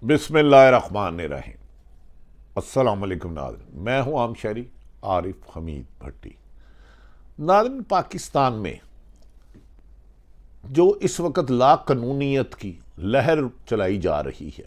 بسم اللہ الرحمن الرحیم۔ السلام علیکم ناظرین، میں ہوں عام شہری عارف حمید بھٹی۔ ناظرین، پاکستان میں جو اس وقت لا قانونیت کی لہر چلائی جا رہی ہے،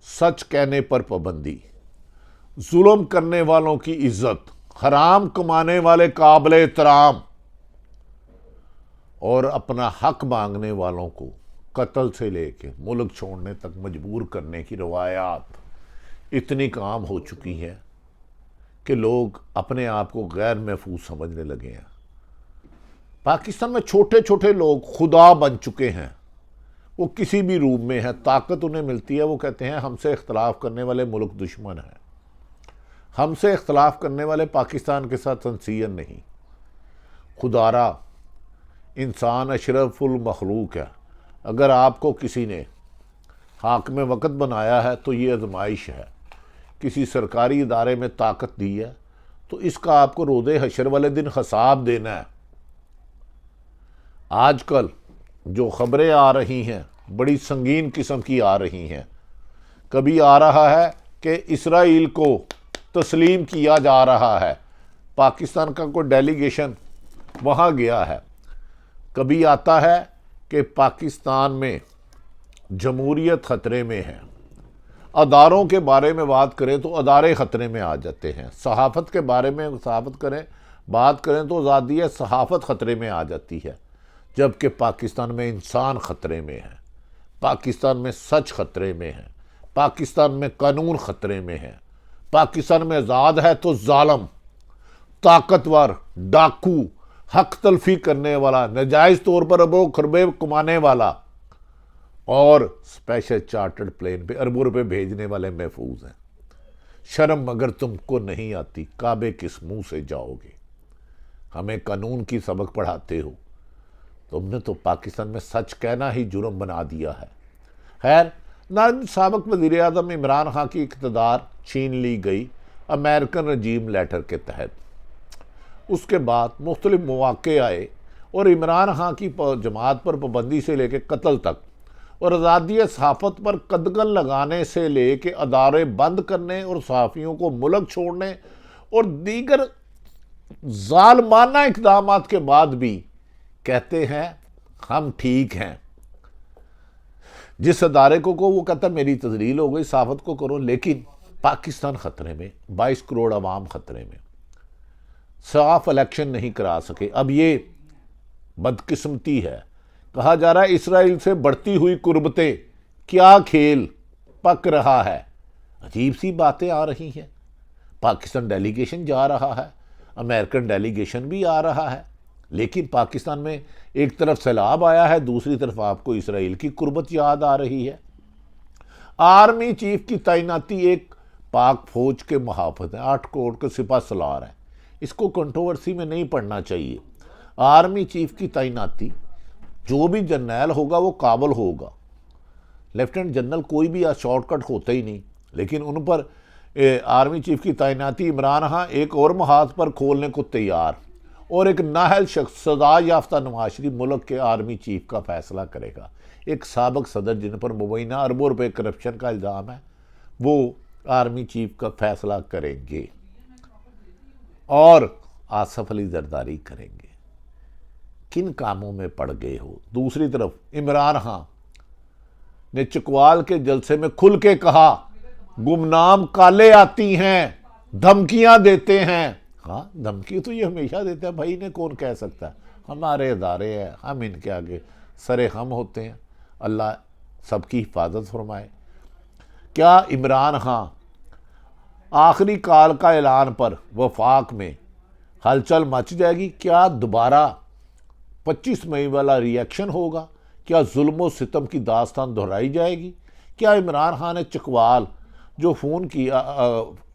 سچ کہنے پر پابندی، ظلم کرنے والوں کی عزت، حرام کمانے والے قابل احترام اور اپنا حق مانگنے والوں کو قتل سے لے کے ملک چھوڑنے تک مجبور کرنے کی روایات اتنی عام ہو چکی ہیں کہ لوگ اپنے آپ کو غیر محفوظ سمجھنے لگے ہیں۔ پاکستان میں چھوٹے چھوٹے لوگ خدا بن چکے ہیں۔ وہ کسی بھی روم میں ہیں، طاقت انہیں ملتی ہے، وہ کہتے ہیں ہم سے اختلاف کرنے والے ملک دشمن ہیں، ہم سے اختلاف کرنے والے پاکستان کے ساتھ انسین نہیں۔ خدارا، انسان اشرف المخلوق ہے۔ اگر آپ کو کسی نے حاکم وقت بنایا ہے تو یہ آزمائش ہے، کسی سرکاری ادارے میں طاقت دی ہے تو اس کا آپ کو روز حشر والے دن حساب دینا ہے۔ آج کل جو خبریں آ رہی ہیں بڑی سنگین قسم کی آ رہی ہیں۔ کبھی آ رہا ہے کہ اسرائیل کو تسلیم کیا جا رہا ہے، پاکستان کا کوئی ڈیلیگیشن وہاں گیا ہے۔ کبھی آتا ہے کہ پاکستان میں جمہوریت خطرے میں ہے۔ اداروں کے بارے میں بات کریں تو ادارے خطرے میں آ جاتے ہیں۔ صحافت کے بارے میں بات کریں تو آزادی صحافت خطرے میں آ جاتی ہے، جبکہ پاکستان میں انسان خطرے میں ہے، پاکستان میں سچ خطرے میں ہے، پاکستان میں قانون خطرے میں ہے، پاکستان میں آزاد ہے تو ظالم، طاقتور، ڈاکو، حق تلفی کرنے والا، ناجائز طور پر اربوں خربے کمانے والا اور اسپیشل چارٹرڈ پلین پہ اربوں روپے بھیجنے والے محفوظ ہیں۔ شرم اگر تم کو نہیں آتی، کعبے کس منہ سے جاؤ گے؟ ہمیں قانون کی سبق پڑھاتے ہو، تم نے تو پاکستان میں سچ کہنا ہی جرم بنا دیا ہے۔ خیر، سابق وزیر اعظم عمران خان کی اقتدار چھین لی گئی امریکن رجیم لیٹر کے تحت۔ اس کے بعد مختلف مواقع آئے اور عمران خان کی جماعت پر پابندی سے لے کے قتل تک، اور آزادی صحافت پر قدغن لگانے سے لے کے ادارے بند کرنے اور صحافیوں کو ملک چھوڑنے اور دیگر ظالمانہ اقدامات کے بعد بھی کہتے ہیں ہم ٹھیک ہیں۔ جس ادارے کو وہ کہتا ہے میری تذلیل ہو گئی، صحافت کو کرو، لیکن پاکستان خطرے میں، 22 کروڑ عوام خطرے میں، صاف الیکشن نہیں کرا سکے۔ اب یہ بدقسمتی ہے، کہا جا رہا ہے اسرائیل سے بڑھتی ہوئی قربتیں، کیا کھیل پک رہا ہے۔ عجیب سی باتیں آ رہی ہیں۔ پاکستان ڈیلیگیشن جا رہا ہے، امریکن ڈیلیگیشن بھی آ رہا ہے، لیکن پاکستان میں ایک طرف سیلاب آیا ہے، دوسری طرف آپ کو اسرائیل کی قربت یاد آ رہی ہے۔ آرمی چیف کی تعیناتی ایک پاک فوج کے محافظ ہیں، 8 کروڑ کے سپہ سالار ہیں، اس کو کنٹروورسی میں نہیں پڑھنا چاہیے۔ آرمی چیف کی تعیناتی، جو بھی جرنیل ہوگا وہ قابل ہوگا، لیفٹنٹ جنرل کوئی بھی شارٹ کٹ ہوتا ہی نہیں، لیکن ان پر آرمی چیف کی تعیناتی عمران خان ایک اور محاذ پر کھولنے کو تیار، اور ایک نااہل شخص، سزا یافتہ نواز شریف ملک کے آرمی چیف کا فیصلہ کرے گا۔ ایک سابق صدر جن پر مبینہ اربوں روپے کرپشن کا الزام ہے، وہ آرمی چیف کا فیصلہ کریں گے اور آصف علی زرداری کریں گے۔ کن کاموں میں پڑ گئے ہو؟ دوسری طرف عمران خان نے چکوال کے جلسے میں کھل کے کہا گمنام کالے آتی ہیں، دھمکیاں دیتے ہیں۔ ہاں، دھمکی تو یہ ہمیشہ دیتے ہیں بھائی، انہیں کون کہہ سکتا ہے، ہمارے ادارے ہیں، ہم ان کے آگے سرے خم ہوتے ہیں۔ اللہ سب کی حفاظت فرمائے۔ کیا عمران خان آخری کال کا اعلان پر وفاق میں ہلچل مچ جائے گی؟ کیا دوبارہ 25 مئی والا ری ایکشن ہوگا؟ کیا ظلم و ستم کی داستان دہرائی جائے گی؟ کیا عمران خان نے چکوال جو فون کیا،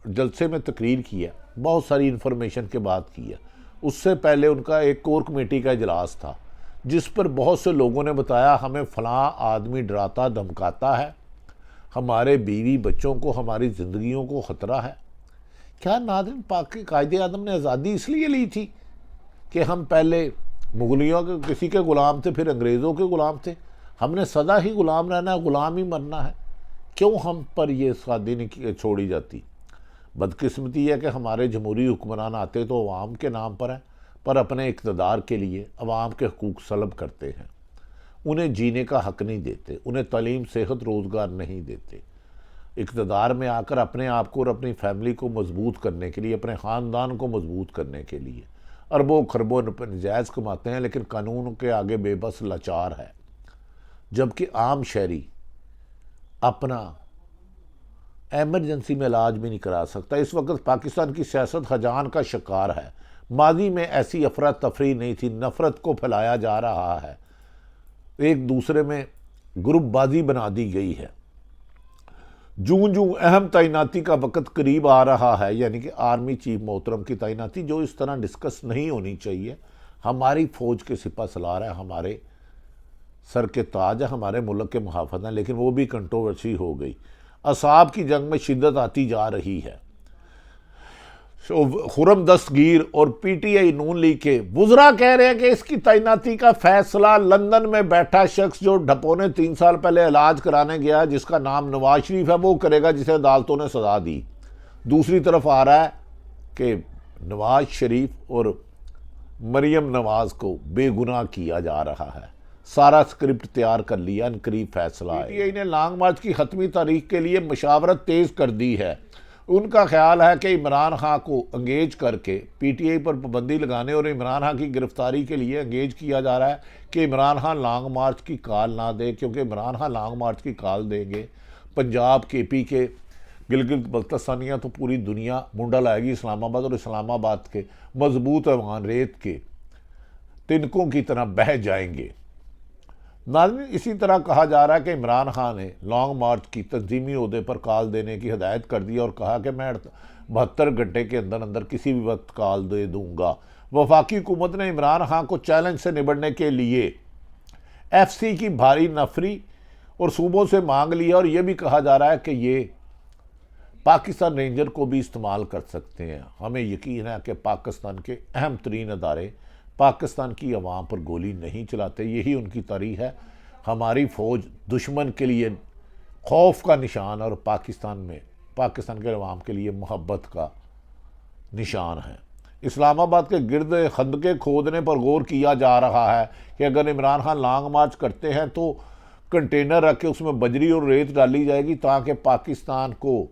جلسے میں تقریر کی ہے، بہت ساری انفارمیشن کے بعد کی ہے، اس سے پہلے ان کا ایک کور کمیٹی کا اجلاس تھا جس پر بہت سے لوگوں نے بتایا ہمیں فلاں آدمی ڈراتا دھمکاتا ہے، ہمارے بیوی بچوں کو، ہماری زندگیوں کو خطرہ ہے۔ کیا ناظرین، قائد اعظم نے آزادی اس لیے لی تھی کہ ہم پہلے مغلیوں کے کسی کے غلام تھے، پھر انگریزوں کے غلام تھے؟ ہم نے سدا ہی غلام رہنا ہے، غلام ہی مرنا ہے؟ کیوں ہم پر یہ سادی نہیں چھوڑی جاتی؟ بدقسمتی ہے کہ ہمارے جمہوری حکمران آتے تو عوام کے نام پر ہیں، پر اپنے اقتدار کے لیے عوام کے حقوق سلب کرتے ہیں، انہیں جینے کا حق نہیں دیتے، انہیں تعلیم، صحت، روزگار نہیں دیتے۔ اقتدار میں آ کر اپنے آپ کو اور اپنی فیملی کو مضبوط کرنے کے لیے، اپنے خاندان کو مضبوط کرنے کے لیے اربوں خربوں نجائز کماتے ہیں، لیکن قانون کے آگے بے بس لاچار ہے۔ جبکہ عام شہری اپنا ایمرجنسی میں علاج بھی نہیں کرا سکتا۔ اس وقت پاکستان کی سیاست ہجان کا شکار ہے۔ ماضی میں ایسی افراتفری نہیں تھی، نفرت کو پھیلایا جا رہا ہے، ایک دوسرے میں گروپ بازی بنا دی گئی ہے۔ جوں اہم تعیناتی کا وقت قریب آ رہا ہے، یعنی کہ آرمی چیف محترم کی تعیناتی، جو اس طرح ڈسکس نہیں ہونی چاہیے۔ ہماری فوج کے سپہ سالار ہے، ہمارے سر کے تاج ہے، ہمارے ملک کے محافظ ہیں، لیکن وہ بھی کنٹروورسی ہو گئی۔ اصحاب کی جنگ میں شدت آتی جا رہی ہے۔ خرم دستگیر اور P T I known league کے وزراء کہہ رہے ہیں کہ اس کی تعیناتی کا فیصلہ لندن میں بیٹھا شخص جو ڈھپونے 3 سال پہلے علاج کرانے گیا، جس کا نام نواز شریف ہے، وہ کرے گا، جسے عدالتوں نے سزا دی۔ دوسری طرف آ رہا ہے کہ نواز شریف اور مریم نواز کو بے گناہ کیا جا رہا ہے۔ سارا سکرپٹ تیار کر لیا، ان قریب فیصلہ ہے۔ پی ٹی آئی نے لانگ مارچ کی حتمی تاریخ کے لیے مشاورت تیز کر دی ہے۔ ان کا خیال ہے کہ عمران خان کو انگیج کر کے پی ٹی آئی پر پابندی لگانے اور عمران خان کی گرفتاری کے لیے انگیج کیا جا رہا ہے کہ عمران خان لانگ مارچ کی کال نہ دے، کیونکہ عمران خان لانگ مارچ کی کال دیں گے، پنجاب، کے پی کے، گلگت بلتستانیہ تو پوری دنیا منڈا لائے گی اسلام آباد، اور اسلام آباد کے مضبوط ایوان ریت کے تنکوں کی طرح بہہ جائیں گے۔ ناظرین، اسی طرح کہا جا رہا ہے کہ عمران خان نے لانگ مارچ کی تنظیمی عہدے پر کال دینے کی ہدایت کر دی اور کہا کہ میں 72 گھنٹے کے اندر کسی بھی وقت کال دے دوں گا۔ وفاقی حکومت نے عمران خان کو چیلنج سے نبڑنے کے لیے ایف سی کی بھاری نفری اور صوبوں سے مانگ لیا، اور یہ بھی کہا جا رہا ہے کہ یہ پاکستان رینجر کو بھی استعمال کر سکتے ہیں۔ ہمیں یقین ہے کہ پاکستان کے اہم ترین ادارے پاکستان کی عوام پر گولی نہیں چلاتے، یہی ان کی تاریخ ہے۔ ہماری فوج دشمن کے لیے خوف کا نشان اور پاکستان کے عوام کے لیے محبت کا نشان ہے۔ اسلام آباد کے گرد خندقیں کھودنے پر غور کیا جا رہا ہے کہ اگر عمران خان لانگ مارچ کرتے ہیں تو کنٹینر رکھ کے اس میں بجری اور ریت ڈالی جائے گی تاکہ پاکستان کو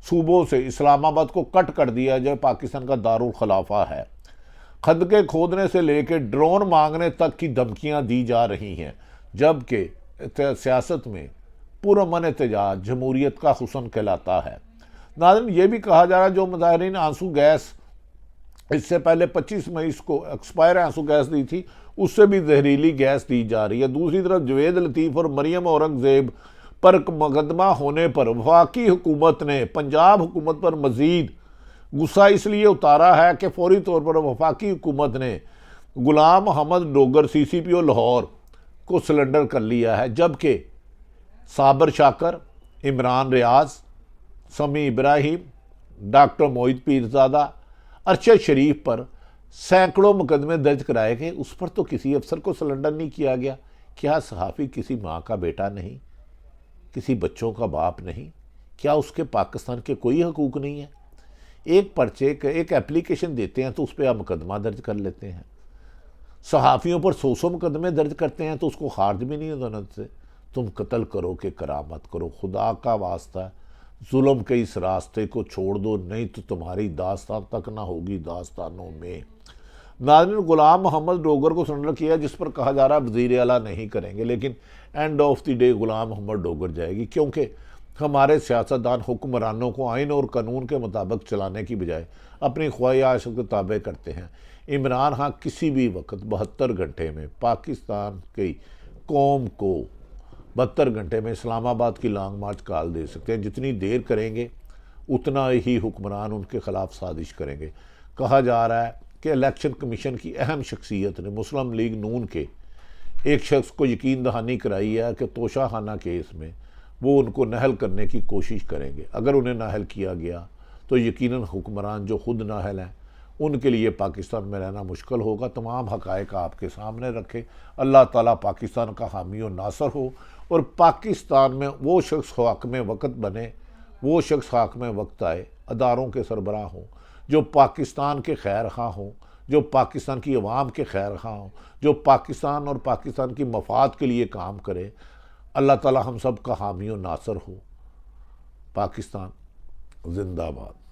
صوبوں سے اسلام آباد کو کٹ کر دیا جائے۔ پاکستان کا دارالخلافہ ہے۔ خندقیں کھودنے سے لے کے ڈرون مانگنے تک کی دھمکیاں دی جا رہی ہیں، جبکہ سیاست میں پرامن احتجاج جمہوریت کا حسن کہلاتا ہے۔ ناظرین، یہ بھی کہا جا رہا ہے جو مظاہرین آنسو گیس اس سے پہلے 25 مئی کو ایکسپائر آنسو گیس دی تھی، اس سے بھی زہریلی گیس دی جا رہی ہے۔ دوسری طرف جوید لطیف اور مریم اورنگزیب پر مقدمہ ہونے پر وفاقی حکومت نے پنجاب حکومت پر مزید غصہ اس لیے اتارا ہے کہ فوری طور پر وفاقی حکومت نے غلام محمد ڈوگر سی سی پی او لاہور کو سلنڈر کر لیا ہے، جبکہ صابر شاکر، عمران ریاض، سمیع ابراہیم، ڈاکٹر موحد پیرزادہ، ارشد شریف پر سینکڑوں مقدمے درج کرائے گئے، اس پر تو کسی افسر کو سلنڈر نہیں کیا گیا۔ کیا صحافی کسی ماں کا بیٹا نہیں؟ کسی بچوں کا باپ نہیں؟ کیا اس کے پاکستان کے کوئی حقوق نہیں ہیں؟ ایک پرچے ایک اپلیکیشن دیتے ہیں تو اس پہ آپ مقدمہ درج کر لیتے ہیں، صحافیوں پر 100 مقدمے درج کرتے ہیں تو اس کو خارج بھی نہیں ہونا سے۔ تم قتل کرو کہ کرامت کرو، خدا کا واسطہ ظلم کے اس راستے کو چھوڑ دو، نہیں تو تمہاری داستان تک نہ ہوگی داستانوں میں۔ ناظرین، غلام محمد ڈوگر کو سرنڈر کیا جس پر کہا جا رہا ہے وزیر اعلیٰ نہیں کریں گے، لیکن and of the day Ghulam محمد ڈوگر جائے گی، کیونکہ ہمارے سیاستدان حکمرانوں کو آئین اور قانون کے مطابق چلانے کی بجائے اپنی خواہش کے تابع کرتے ہیں۔ عمران خان کسی بھی وقت 72 گھنٹے میں پاکستان کی قوم کو 72 گھنٹے میں اسلام آباد کی لانگ مارچ کال دے سکتے ہیں۔ جتنی دیر کریں گے اتنا ہی حکمران ان کے خلاف سازش کریں گے۔ کہا جا رہا ہے کہ الیکشن کمیشن کی اہم شخصیت نے مسلم لیگ نون کے ایک شخص کو یقین دہانی کرائی ہے کہ توشہ خانہ کیس میں وہ ان کو نااہل کرنے کی کوشش کریں گے۔ اگر انہیں نااہل کیا گیا تو یقیناً حکمران جو خود نااہل ہیں ان کے لیے پاکستان میں رہنا مشکل ہوگا۔ تمام حقائق آپ کے سامنے رکھے۔ اللہ تعالیٰ پاکستان کا حامی و ناصر ہو، اور پاکستان میں وہ شخص حاکم وقت بنے، وہ شخص حاکم وقت آئے، اداروں کے سربراہ ہوں جو پاکستان کے خیر خواہ ہوں، جو پاکستان کی عوام کے خیر خواہ ہوں، جو پاکستان اور پاکستان کی مفاد کے لیے کام کرے۔ اللہ تعالیٰ ہم سب کا حامی و ناصر ہو۔ پاکستان زندہ باد۔